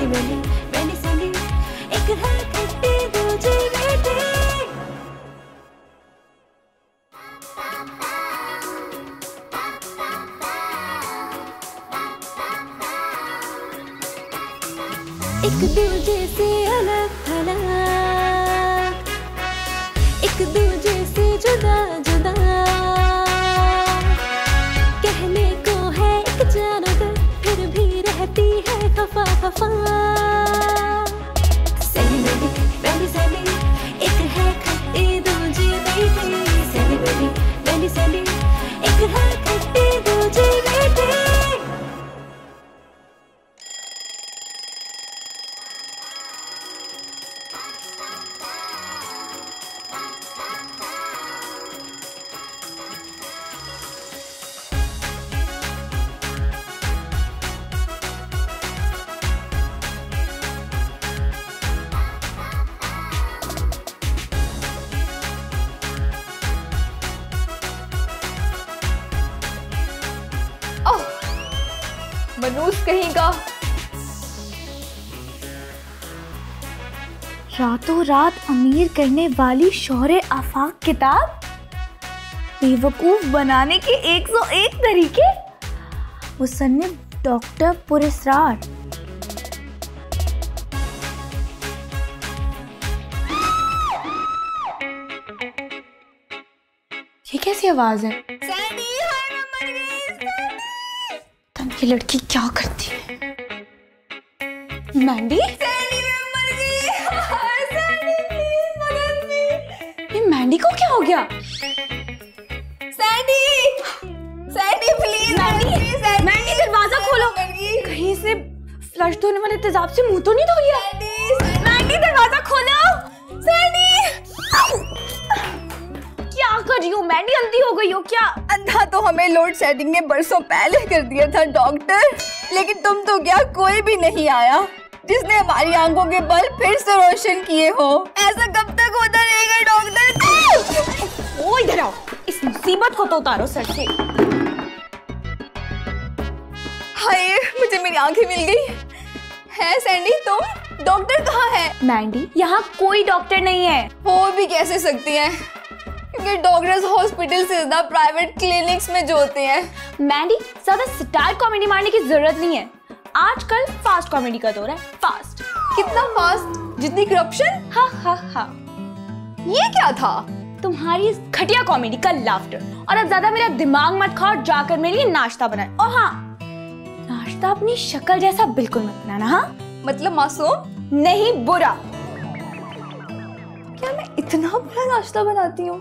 सैली valley valley सैली, एक है खट्टी दूजी मीठी। एक दूजे से अलग थलग, एक दूजे से जुदा जुदा, कहने को है एक जानवर फिर भी रहती है खफा खफा। सैली वैली वैली सैली, एक है खट्टी दूजी मीठी। सैली वैली वैली सैली, एक है खट्टी दूजी मीठी। मनूस कहीं का। रातों रात अमीर करने वाली शौहरे आफाक किताब, बेवकूफ बनाने के 101 तरीके, मुसन्निफ डॉक्टर पुरस्रार। ये कैसी आवाज है? ये लड़की क्या करती है? मैंडी? ये मैंडी को क्या हो गया? Sandy, Sandy please. मैंडी दरवाजा खोलो। कहीं से फ्लश धोने वाले तेजाब से मुंह तो नहीं धो लिया? मैंडी दरवाजा खोलो। सैंडी क्या कर रही हो? मैंडी अंधी हो गई हो क्या? अंधा तो हमें लोड शेडिंग ने बरसों पहले कर दिया था डॉक्टर, लेकिन तुम तो क्या कोई भी नहीं आया जिसने हमारी आंखों के बल फिर से रोशन किए हो। ऐसा कब तक होता रहेगा डॉक्टर? ओ इधर आओ, इस मुसीबत को तो उतारो सर से। हाय, मुझे मेरी आंखें मिल गई है। सैंडी तुम, डॉक्टर कहाँ है? मैंडी, यहाँ कोई डॉक्टर नहीं है। हो भी कैसे सकती है, क्योंकि डॉक्टर्स हॉस्पिटल से ज्यादा प्राइवेट क्लिनिक्स में जो होते हैं। मैंडी, ज्यादा स्टार कॉमेडी मारने की जरूरत नहीं है। आजकल फास्ट कॉमेडी का दौर है। फास्ट? कितना फास्ट? जितनी करप्शन। हा हा हा। ये क्या था? तुम्हारी इस घटिया कॉमेडी का लाफ्टर। और अब ज्यादा मेरा दिमाग मत खाओ, जाकर मेरे लिए नाश्ता बनाए। और हाँ, नाश्ता अपनी शक्ल जैसा बिल्कुल मत बनाना। हाँ मतलब मासूम नहीं, बुरा। क्या मैं इतना बुरा नाश्ता बनाती हूँ?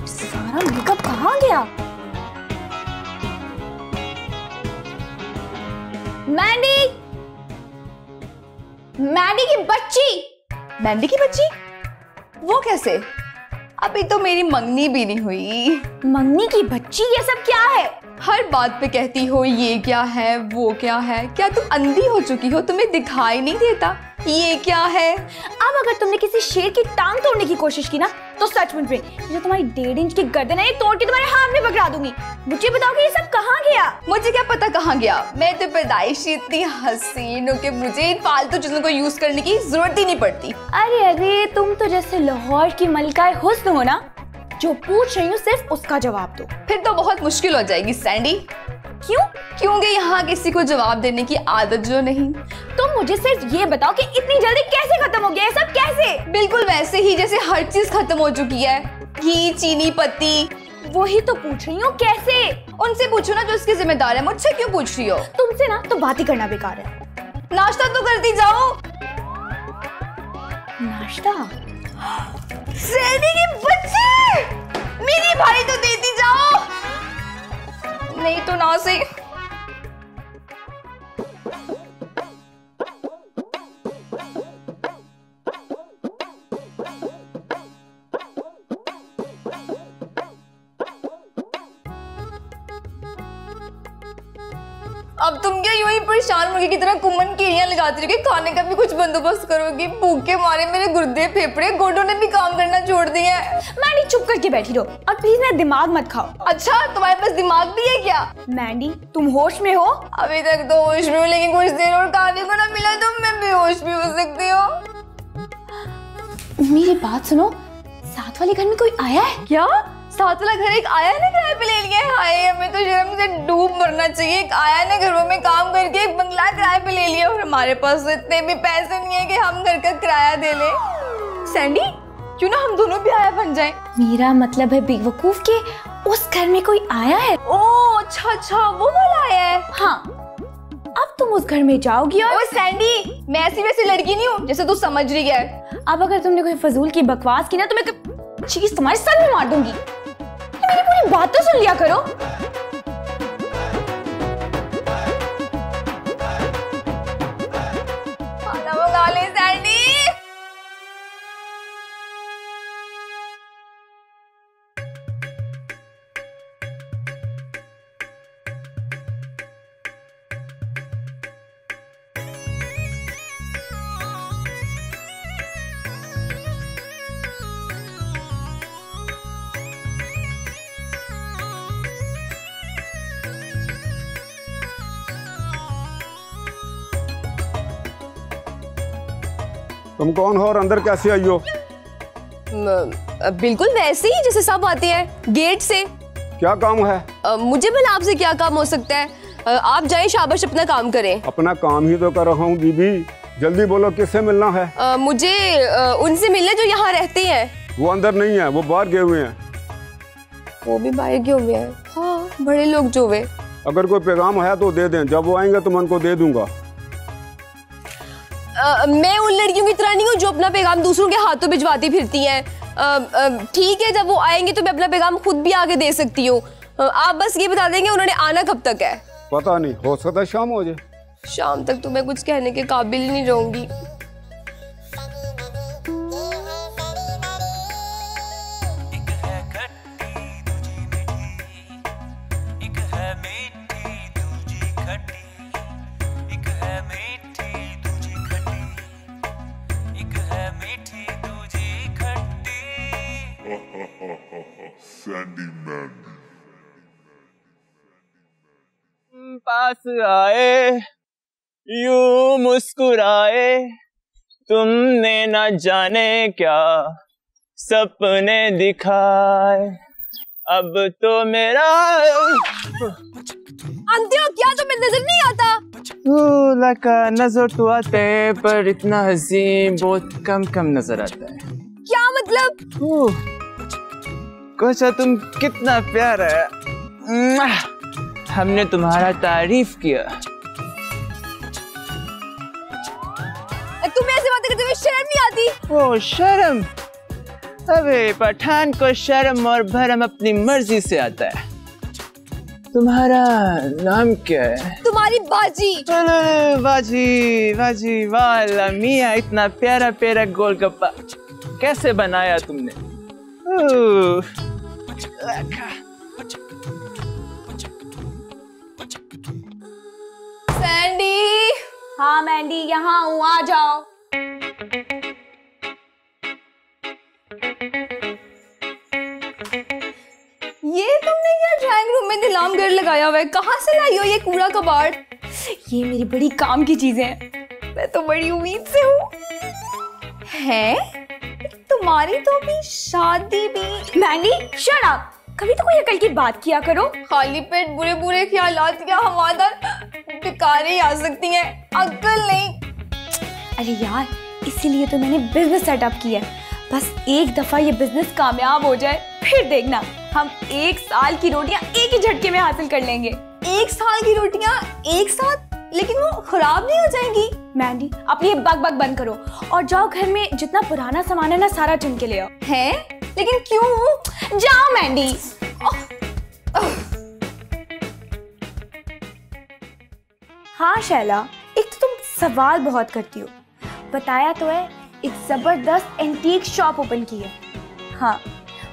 सारा मेकअप कहाँ गया? मैंडी, मैंडी की बच्ची। मैंडी की बच्ची? वो कैसे? अभी तो मेरी मंगनी भी नहीं हुई। मंगनी की बच्ची? ये सब क्या है? हर बात पे कहती हो ये क्या है, वो क्या है। क्या तुम अंधी हो चुकी हो? तुम्हें दिखाई नहीं देता ये क्या है? अब अगर तुमने किसी शेर की टांग तोड़ने की कोशिश की ना, तो सचमुच में जो तुम्हारी 1.5 इंच की गर्दन है, ये तोड़ के तुम्हारे हाथ में पकड़ा दूंगी। मुझे बताओ कि ये सब कहाँ गया? मुझे क्या पता कहाँ गया। मैं तो पैदाइश इतनी हसीन हूँ कि मुझे इन फालतू चीजों को यूज करने की जरूरत ही नहीं पड़ती। अरे अरे, तुम तो जैसे लाहौर की मलकाए हुस्न हो ना, जो पूछ रही हूँ सिर्फ उसका जवाब दो। फिर तो बहुत मुश्किल हो जाएगी सैंडी। क्यों? क्योंकि यहाँ किसी को जवाब देने की आदत जो नहीं। तुम मुझे सिर्फ ये बताओ कि इतनी जल्दी कैसे खत्म हो गया ये सब? कैसे? बिल्कुल वैसे ही जैसे हर चीज खत्म हो चुकी है। घी, चीनी, पत्ती। वही तो पूछ रही हूँ, कैसे? उनसे पूछो ना जो इसकी जिम्मेदार है। मुझसे क्यों पूछ रही हो? तुमसे ना तो बात ही करना बेकार है। नाश्ता तो करती जाओ। नाश्ता? सैनी की बच्ची, मेरी भाई तो देती जाओ, नहीं तो ना सही। अब तुम क्या यूं ही परेशान मुर्गी की तरह कुमन कीड़ियां लगाती रहोगी? खाने का भी कुछ बंदोबस्त करोगी? भूखे मारे मेरे गुर्दे फेफड़े गोडों ने भी काम करना छोड़ दिया है। मैंडी चुप करके बैठी रहो और प्लीज मेरा दिमाग मत खाओ। अच्छा तुम्हारे पास दिमाग भी है क्या? मैंडी तुम होश में हो? अभी तक तो होश में हूँ, लेकिन कुछ देर और खाने को ना मिला तो मैं बेहोश भी हो सकती हूँ। मेरी बात सुनो, साथ वाले घर में कोई आया है क्या? साथ वाला घर एक आया ने किराए पे ले लिया है? हाय हमें तो शर्म से डूब मरना चाहिए। एक आया ने घरों में काम करके एक बंगला किराए पे ले लिया और हमारे पास तो इतने भी पैसे नहीं है कि हम घर का किराया दे ले। सैंडी क्यों ना हम दोनों भी आया बन जाएं? मेरा मतलब है बेवकूफ के उस घर में कोई आया है। ओह अच्छा वो वाला आया है। हाँ, अब तुम उस घर में जाओगी और ओह सैंडी मैं ऐसी वैसी लड़की नहीं हूँ जैसे तू समझ रही है। अब अगर तुमने कोई फजूल की बकवास की ना तो मैं चीज तुम्हारे सर में मार दूंगी। मेरी पूरी बात तो सुन लिया करो। खाना मंगा ले सैंडी। तुम कौन हो और अंदर कैसे आई हो? बिल्कुल वैसे ही जैसे सब आते हैं, गेट से। क्या काम है? मुझे भला आपसे क्या काम हो सकता है? आप जाएं, शाबाश अपना काम करें। अपना काम ही तो कर रहा हूँ बीबी, जल्दी बोलो किससे मिलना है? मुझे उनसे मिलना जो यहाँ रहते हैं। वो अंदर नहीं है, वो बाहर गए हुए हैं। वो भी बाहर गए हुए हैं? हाँ बड़े लोग जो वे। अगर कोई पैगाम है तो दे दें, जब वो आएंगे तो मैं उनको दे दूंगा। मैं उन लड़कियों की तरह नहीं हूँ जो अपना पैगाम दूसरों के हाथों भिजवाती फिरती हैं। ठीक है, जब वो आएंगे तो मैं अपना पैगाम खुद भी आगे दे सकती हूँ। आप बस ये बता देंगे उन्होंने आना कब तक है? पता नहीं, हो सकता है शाम हो जाए। शाम तक तो मैं कुछ कहने के काबिल ही नहीं रहूंगी। सैंडी मैन पास आए यूं मुस्कुराए, तुमने न जाने क्या सपने दिखाए, अब तो मेरा अंधे हो क्या? तुम्हें नजर नहीं आता? लगा नजर तो आता है पर इतना हसीन बहुत कम कम नजर आता है। क्या मतलब? कोचा तुम कितना प्यारा है, हमने तुम्हारा तारीफ किया। तुम्हें ऐसे बातें करते हुए शर्म नहीं आती? ओ शर्म? अबे पठान को शर्म और भरम अपनी मर्जी से आता है। तुम्हारा नाम क्या है? तुम्हारी बाजी। बाजी बाजी वाला मियाँ, इतना प्यारा प्यारा गोलगप्पा कैसे बनाया तुमने? सैंडी। हाँ मैंडी यहाँ हूँ, आ जाओ। ये तुमने क्या ड्राइंग रूम में नीलामगर लगाया हुआ है? कहाँ से लाई हो ये कूड़ा कबाड़? ये मेरी बड़ी काम की चीजें हैं। मैं तो बड़ी उम्मीद से हूँ। है तुम्हारी तो भी शादी भी। मैंडी शट अप, कभी तो कोई अकल की बात किया करो। खाली पेट बुरे बुरे ख्यालात या हवादार बेकार ही आ सकती हैं, अकल नहीं। अरे यार, इसीलिए तो मैंने बिजनेस सेटअप किया है। बस एक दफा ये बिजनेस कामयाब हो जाए, फिर देखना हम 1 साल की रोटियां एक ही झटके में हासिल कर लेंगे। 1 साल की रोटियां एक साथ? लेकिन वो खराब नहीं हो जाएंगी? मैंडी अपनी ये बक बक बंद करो और जाओ घर में जितना पुराना सामान है ना सारा चुन के ले आओ। है? लेकिन क्यों? जाओ मैंडी। हाँ शैला, एक तो तुम सवाल बहुत करती हो। बताया तो है, एक जबरदस्त एंटीक शॉप ओपन की है। हाँ,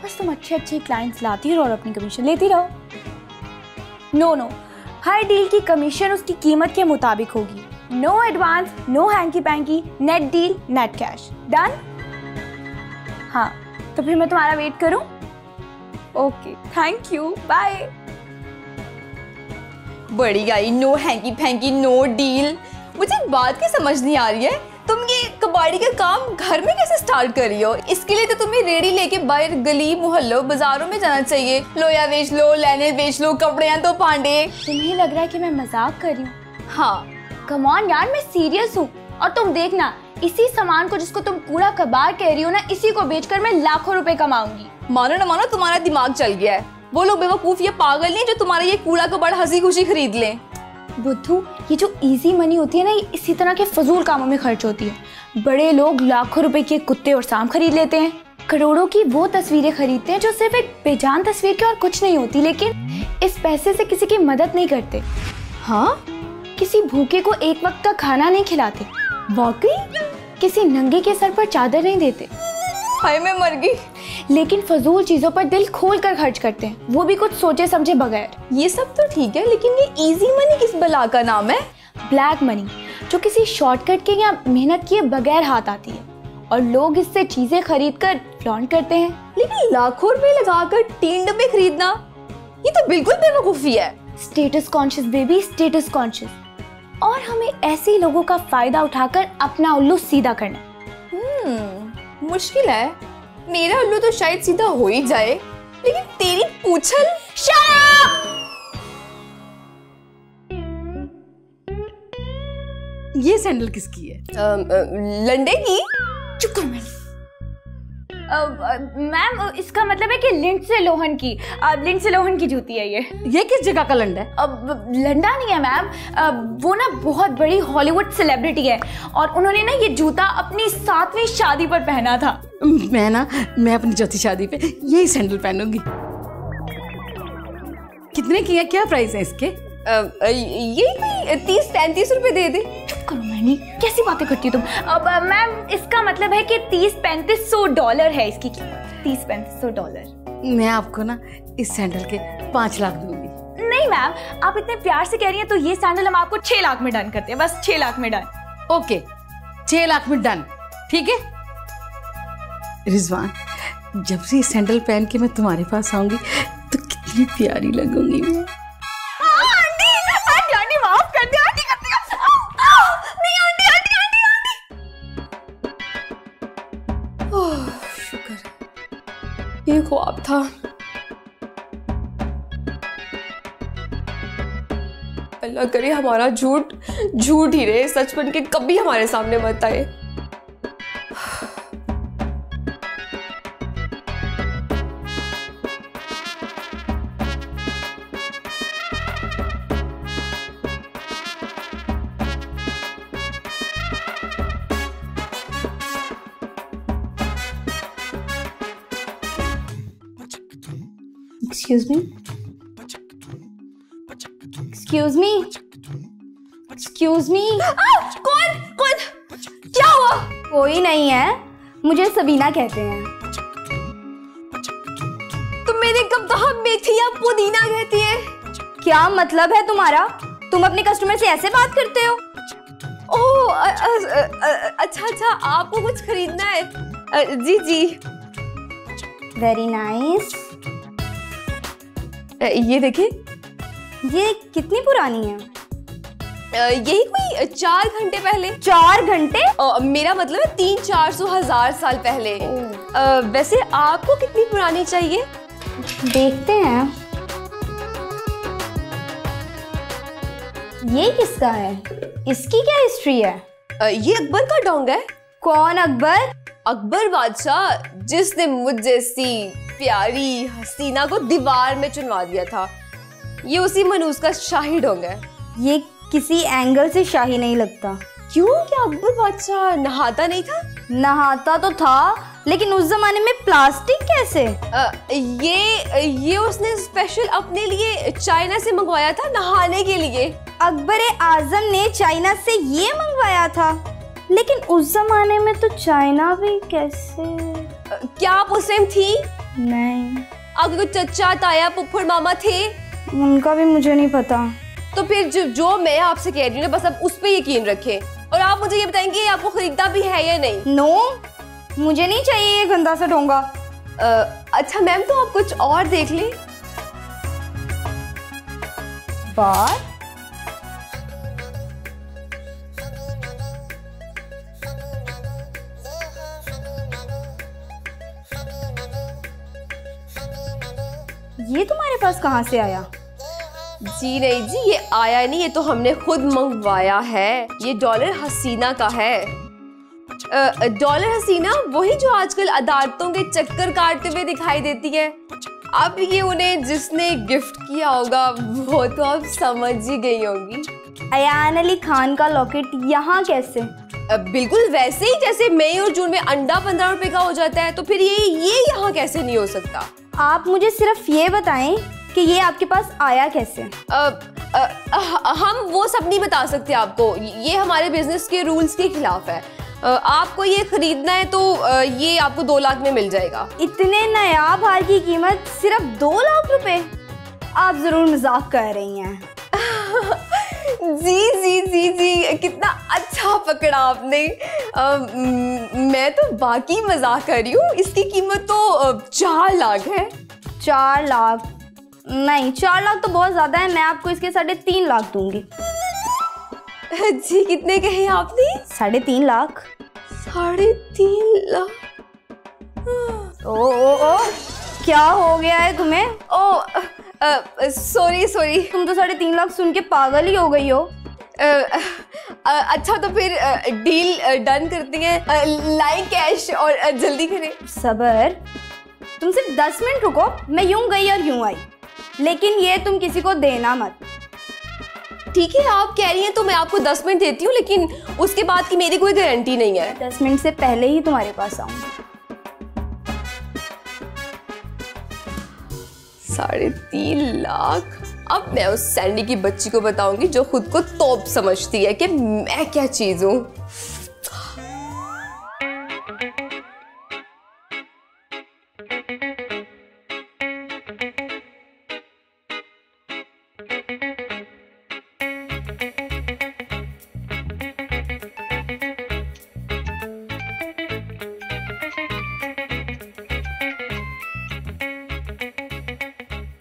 बस तुम अच्छे अच्छे क्लाइंट्स लाती रहो और अपनी कमीशन लेती रहो। नो, हर डील की कमीशन उसकी कीमत के मुताबिक होगी। No advance, no hanky panky, net deal, net cash. Done? हाँ, तो फिर मैं तुम्हारा वेट करूं? Okay, thank you, bye. बड़ी आई, no hanky panky, no deal. मुझे एक बात की समझ नहीं आ रही है, तुम ये कबाड़ी का काम घर में कैसे स्टार्ट कर रही हो? इसके लिए तो तुम्हें रेडी लेके बाहर गली मोहल्लों बाजारों में जाना चाहिए। लोया बेच लो, लैने बेच लो, कपड़े हैं तो पांडे। तुम्हें लग रहा है कि मैं मजाक कर रही हूँ? हाँ, कम ऑन यार, मैं सीरियस हूँ। और तुम देखना, इसी सामान को जिसको तुम कूड़ा कबाड़ कह रही हो ना, इसी को बेचकर मैं लाखों रुपए कमाऊंगी। मानो ना मानो, तुम्हारा दिमाग चल गया है। वो लोग बेवकूफ या पागल नहीं जो तुम्हारा ये कूड़ा कबाड़ हंसी खुशी खरीद लें। बुद्धू, ये जो इजी मनी होती है ना, ये इसी तरह के फजूल कामों में खर्च होती है। बड़े लोग लाखों रुपए के कुत्ते और सांप खरीद लेते हैं, करोड़ों की वो तस्वीरें खरीदते हैं जो सिर्फ एक बेजान तस्वीर के और कुछ नहीं होती, लेकिन इस पैसे से किसी की मदद नहीं करते। हाँ, किसी भूखे को एक वक्त का खाना नहीं खिलाते, वाकई किसी नंगे के सर पर चादर नहीं देते। हाय मैं मर गई। लेकिन फजूल चीजों पर दिल खोल कर खर्च करते हैं, वो भी कुछ सोचे समझे बगैर। ये सब तो ठीक है, लेकिन ये इजी मनी किस बला का नाम है? ब्लैक मनी, जो किसी शॉर्टकट के या मेहनत किए बगैर हाथ आती है और लोग इससे चीजें खरीद कर फ्लॉन्ट करते हैं। लेकिन लाखों रुपए लगाकर 3 डब्बे खरीदना, ये तो बिल्कुल बेवकूफी है। Status conscious baby, status conscious. और हमें ऐसे लोगों का फायदा उठाकर अपना उल्लू सीधा करना। मुश्किल है। मेरा उल्लू तो शायद सीधा हो ही जाए, लेकिन तेरी पूंछल। ये सैंडल किसकी है? लंडे की। चुप कर मैम, इसका मतलब है कि लिंडसे लोहन की, लिंडसे लोहन की जूती है ये। ये किस जगह का लंडा है? अब लंडा नहीं है मैम, वो ना बहुत बड़ी हॉलीवुड सेलिब्रिटी है और उन्होंने ना ये जूता अपनी 7वीं शादी पर पहना था। मैं अपनी चौथी शादी पे यही सैंडल पहनूंगी। कितने की है, क्या प्राइस है इसके? ये कोई 30-35 रुपए दे दे। करो मैनी, कैसी बातें करती हो तुम? अब मैम, इसका मतलब है कि $30-3500 है इसकी कीमत। $30-3500। मैं आपको ना इस सैंडल के 5 लाख दूंगी। नहीं मैम, आप इतने प्यार से कह रही हैं तो ये सैंडल हम आपको 6 लाख में डन करते हैं, बस 6 लाख में डन। ओके, 6 लाख में डन, ठीक है। रिजवान, जब से ये सैंडल पहन के मैं तुम्हारे पास आऊंगी तो कितनी प्यारी लगूंगी मैं। ये ख्वाब था। अल्लाह करे हमारा झूठ झूठ ही रहे, सच बन के कभी हमारे सामने मत आए। Excuse me? Excuse me? Excuse me? कौन कौन? क्या हुआ? कोई नहीं है, मुझे सबीना कहते हैं। तुम मेरे कब मेथी या पुदीना कहती है? क्या मतलब है तुम्हारा? तुम अपने कस्टमर से ऐसे बात करते हो? ओह अच्छा, आपको कुछ खरीदना है? जी जी। Very nice. ये देखिए। ये कितनी पुरानी है? यही कोई 4 घंटे पहले। 4 घंटे? मेरा मतलब है 300-400 हजार साल पहले। वैसे आपको कितनी पुरानी चाहिए? देखते हैं। ये किसका है? इसकी क्या हिस्ट्री है? ये अकबर का डोंगा है। कौन अकबर? अकबर बादशाह, जिसने मुझ जैसी प्यारी हसीना को दीवार में चुनवा दिया था। ये उसी मनूस का शाही डोंगा है। ये किसी एंगल से शाही नहीं लगता। क्यों? क्या अकबर बादशाह नहाता नहीं था? नहाता तो था, लेकिन उस जमाने में प्लास्टिक कैसे? ये उसने स्पेशल अपने लिए चाइना से मंगवाया था नहाने के लिए। अकबर आजम ने चाइना से ये मंगवाया था, लेकिन उस जमाने में तो चाइना भी कैसे? क्या आप उस टाइम थी? नहीं। आपके कोई चचा ताया फुफ्फड़ मामा थे? उनका भी मुझे नहीं पता। तो फिर जो मैं आपसे कह रही हूँ ना, बस आप उस पर यकीन रखें। और आप मुझे ये बताएंगे आपको खरीदना भी है या नहीं? नो, मुझे नहीं चाहिए ये गंदा सा ढोंगा। अच्छा मैम, तो आप कुछ और देख लें। बात ये तुम्हारे पास कहाँ से आया? जी नहीं जी, ये आया नहीं, ये तो हमने खुद मंगवाया है। ये डॉलर हसीना का है। डॉलर हसीना वही जो आजकल अदालतों के चक्कर काटते हुए दिखाई देती है। अब ये उन्हें जिसने गिफ्ट किया होगा वो तो आप समझ ही गई होंगी। अयान अली खान का लॉकेट यहाँ कैसे? बिल्कुल वैसे ही जैसे मई और जून में अंडा 15 रुपए का हो जाता है, तो फिर ये यहाँ कैसे नहीं हो सकता? आप मुझे सिर्फ ये बताएं कि ये आपके पास आया कैसे? हम वो सब नहीं बता सकते आपको, ये हमारे बिजनेस के रूल्स के खिलाफ है। आपको ये खरीदना है तो ये आपको 2 लाख में मिल जाएगा। इतने नायाब हार की कीमत सिर्फ 2 लाख रुपए? आप जरूर मजाक कर रही हैं। जी जी जी जी, कितना अच्छा पकड़ा आपने। मैं तो बाकी मजाक कर रही हूँ। इसकी कीमत तो 4 लाख है। 4 लाख? नहीं, 4 लाख तो बहुत ज्यादा है। मैं आपको इसके 3.5 लाख दूंगी। जी कितने कहे आपने? 3.5 लाख। 3.5 लाख? ओ, क्या हो गया है तुम्हें? सॉरी तुम तो 3.5 लाख सुन के पागल ही हो गई हो। अच्छा तो फिर डील डन करती हैं। लाइन कैश और जल्दी करें। सबर, तुम सिर्फ 10 मिनट रुको। मैं यूं गई और यूं आई, लेकिन ये तुम किसी को देना मत। ठीक है, आप कह रही हैं तो मैं आपको 10 मिनट देती हूँ, लेकिन उसके बाद की मेरी कोई गारंटी नहीं है। 10 मिनट से पहले ही तुम्हारे पास आऊंगी। 3.5 लाख? अब मैं उस सैंडी की बच्ची को बताऊंगी जो खुद को तोप समझती है कि मैं क्या चीज हूँ।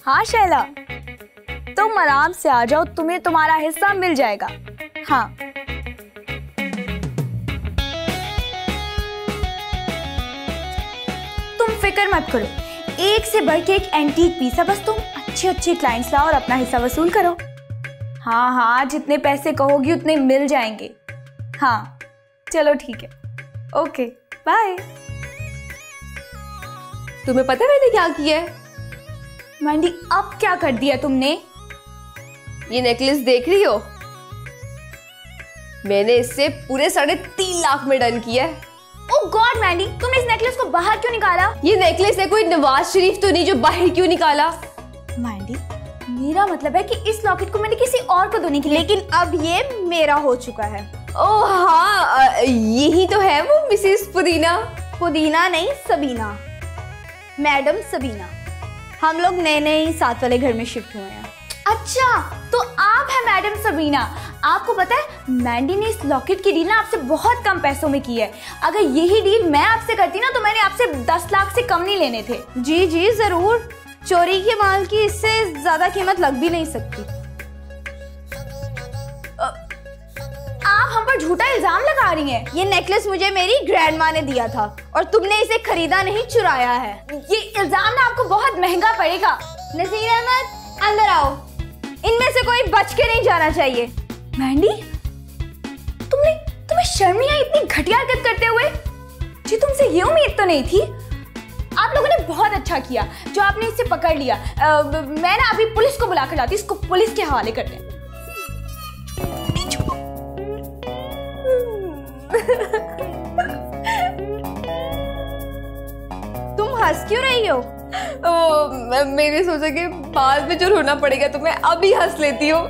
हाँ शैला, तुम आराम से आ जाओ, तुम्हें तुम्हारा हिस्सा मिल जाएगा। हाँ, तुम फिक्र मत करो, एक से बढ़ के एक एंटीक पीस है। बस तुम अच्छे क्लाइंट्स लाओ और अपना हिस्सा वसूल करो। हाँ हाँ, जितने पैसे कहोगी उतने मिल जाएंगे। हाँ चलो ठीक है, ओके बाय। तुम्हें पता है मैंने क्या किया है? मैंडी, अब क्या कर दिया तुमने? ये नेकलेस देख रही हो? मैंने इससे पूरे 3.5 लाख में डन किया है। ओह गॉड मैंडी, तुमने इस नेकलेस को बाहर क्यों निकाला? ये नेकलेस है कोई नवाज शरीफ तो नहीं जो बाहर क्यों निकाला? मैंडी, मेरा मतलब है कि इस लॉकेट को मैंने किसी और को देने के लिए, लेकिन अब ये मेरा हो चुका है। ओह हाँ, यही तो है वो मिसेस पुदीना। पुदीना नहीं, सबीना, मैडम सबीना। हम लोग नए ही साथ वाले घर में शिफ्ट हुए हैं। अच्छा, तो आप हैं मैडम सबीना। आपको पता है मैंडी ने इस लॉकेट की डील ना आपसे बहुत कम पैसों में की है। अगर यही डील मैं आपसे करती ना तो मैंने आपसे 10 लाख से कम नहीं लेने थे। जी जी जरूर, चोरी के माल की इससे ज्यादा कीमत लग भी नहीं सकती। आप हम पर झूठा इल्जाम लगा रही हैं। ये नेकलेस मुझे मेरी ग्रैंडमा ने दिया था और तुमने इसे खरीदा नहीं, चुराया है। ये इल्जाम ना आपको बहुत महंगा पड़ेगा। नसीर अहमद, अंदर आओ। इनमें से कोई बच के नहीं जाना चाहिए। मैंडी, तुम्हें शर्म नहीं आई इतनी घटिया हरकत करते हुए? जी तुमसे ये उम्मीद तो नहीं थी। आप लोगों ने बहुत अच्छा किया जो आपने इसे पकड़ लिया। मैं ना अभी पुलिस को बुला कर लाती, इसको पुलिस के हवाले कर दें। तुम हंस क्यों रही हो? मैंने सोचा कि बाद में जो रोना पड़ेगा तो मैं अभी हंस लेती हूँ।